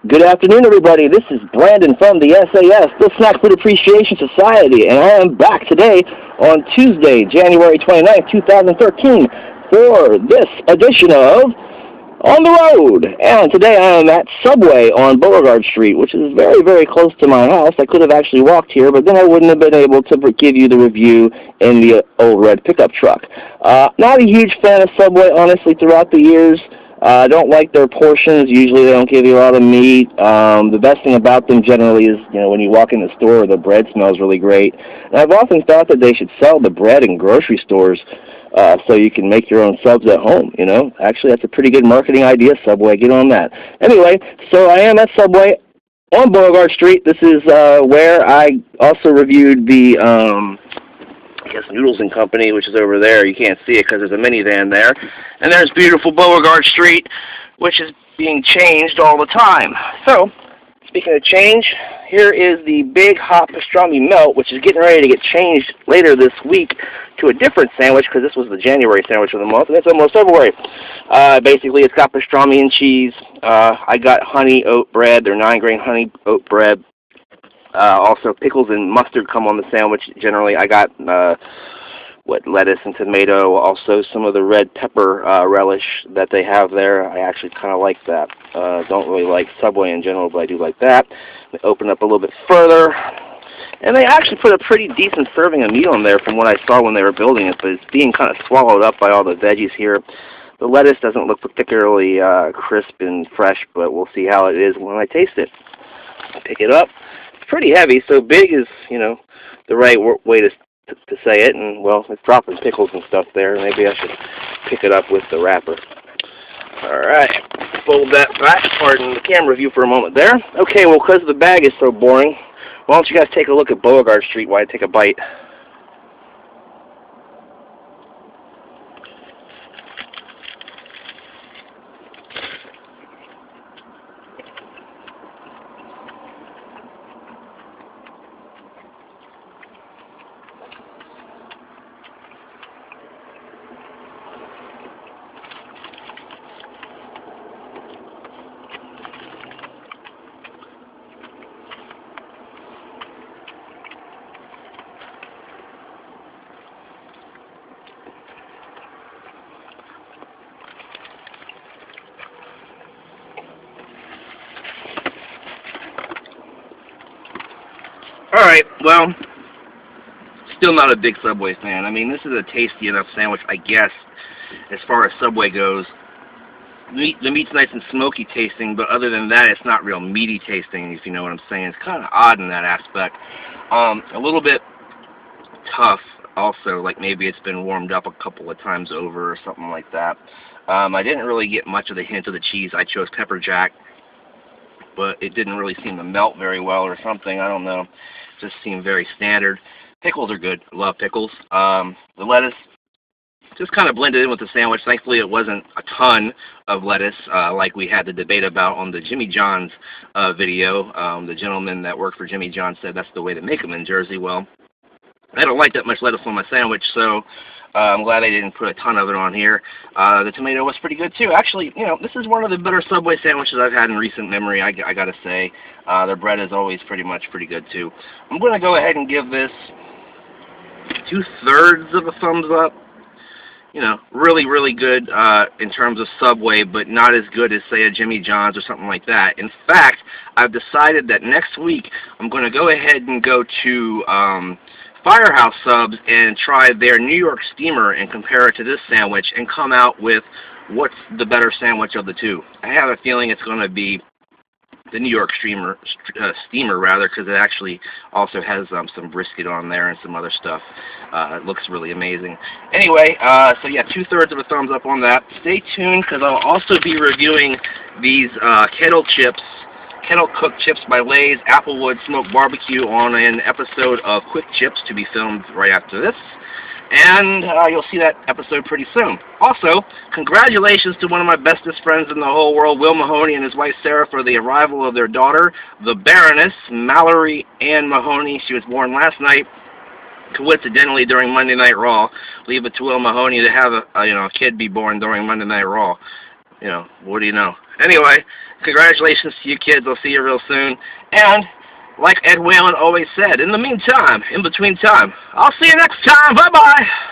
Good afternoon, everybody. This is Brandon from the SAS, the Snack Food Appreciation Society, and I am back today on Tuesday, January 29th, 2013, for this edition of On the Road. And today I am at Subway on Beauregard Street, which is very, very close to my house. I could have actually walked here, but then I wouldn't have been able to give you the review in the old red pickup truck. Not a huge fan of Subway, honestly, throughout the years. I don't like their portions. Usually they don't give you a lot of meat. The best thing about them generally is, when you walk in the store, the bread smells really great. And I've often thought that they should sell the bread in grocery stores so you can make your own subs at home, Actually, that's a pretty good marketing idea, Subway. Get on that. Anyway, so I am at Subway on Beauregard Street. This is where I also reviewed the Noodles and Company, which is over there. You can't see it because there's a minivan there. And there's beautiful Beauregard Street, which is being changed all the time. So, speaking of change, here is the big hot pastrami melt, which is getting ready to get changed later this week to a different sandwich, because this was the January sandwich of the month, and it's almost February. Basically, it's got pastrami and cheese. I got honey oat bread. They're 9-grain honey oat bread. Also, pickles and mustard come on the sandwich. Generally, I got lettuce and tomato. Also, some of the red pepper relish that they have there. I actually kind of like that. Don't really like Subway in general, but I do like that. They open up a little bit further, and they actually put a pretty decent serving of meat on there from what I saw when they were building it, but it's being kind of swallowed up by all the veggies here. The lettuce doesn't look particularly crisp and fresh, but we'll see how it is when I taste it. Pick it up. Pretty heavy, so big is, the right way to say it, and, well, it's dropping pickles and stuff there. Maybe I should pick it up with the wrapper. Alright, fold that back. Pardon the camera view for a moment there. Okay, well, because the bag is so boring, why don't you guys take a look at Beauregard Street while I take a bite. Alright, well, still not a big Subway fan. I mean, this is a tasty enough sandwich, I guess, as far as Subway goes. The meat's nice and smoky tasting, but other than that, it's not real meaty tasting, if you know what I'm saying. It's kind of odd in that aspect. A little bit tough, also, like maybe it's been warmed up a couple of times over or something like that. I didn't really get much of the hint of the cheese. I chose pepper jack, but it didn't really seem to melt very well or something. I don't know. Just seemed very standard. Pickles are good. I love pickles. The lettuce just kind of blended in with the sandwich. Thankfully, it wasn't a ton of lettuce like we had the debate about on the Jimmy John's video. The gentleman that worked for Jimmy John said that's the way to make them in Jersey. Well, I don't like that much lettuce on my sandwich, so I'm glad I didn't put a ton of it on here. The tomato was pretty good, too. Actually, this is one of the better Subway sandwiches I've had in recent memory, I got to say. Their bread is always pretty good, too. I'm going to go ahead and give this 2/3 of a thumbs up. Really, really good in terms of Subway, but not as good as, say, a Jimmy John's or something like that. In fact, I've decided that next week I'm going to go ahead and go to Firehouse Subs and try their New York Steamer and compare it to this sandwich and come out with what's the better sandwich of the two. I have a feeling it's going to be the New York Steamer, because it actually also has some brisket on there and some other stuff. It looks really amazing. Anyway, so yeah, 2/3 of a thumbs up on that. Stay tuned, because I'll also be reviewing these kettle cooked chips by Lay's Applewood Smoked Barbecue on an episode of Quick Chips to be filmed right after this. And you'll see that episode pretty soon. Also, congratulations to one of my bestest friends in the whole world, Will Mahoney, and his wife Sarah, for the arrival of their daughter, the Baroness, Mallory Ann Mahoney. She was born last night, coincidentally during Monday Night Raw. Leave it to Will Mahoney to have a kid be born during Monday Night Raw. you know, what do you know? Anyway, congratulations to you kids. I'll see you real soon. And like Ed Whalen always said, in the meantime, in between time, I'll see you next time. Bye-bye.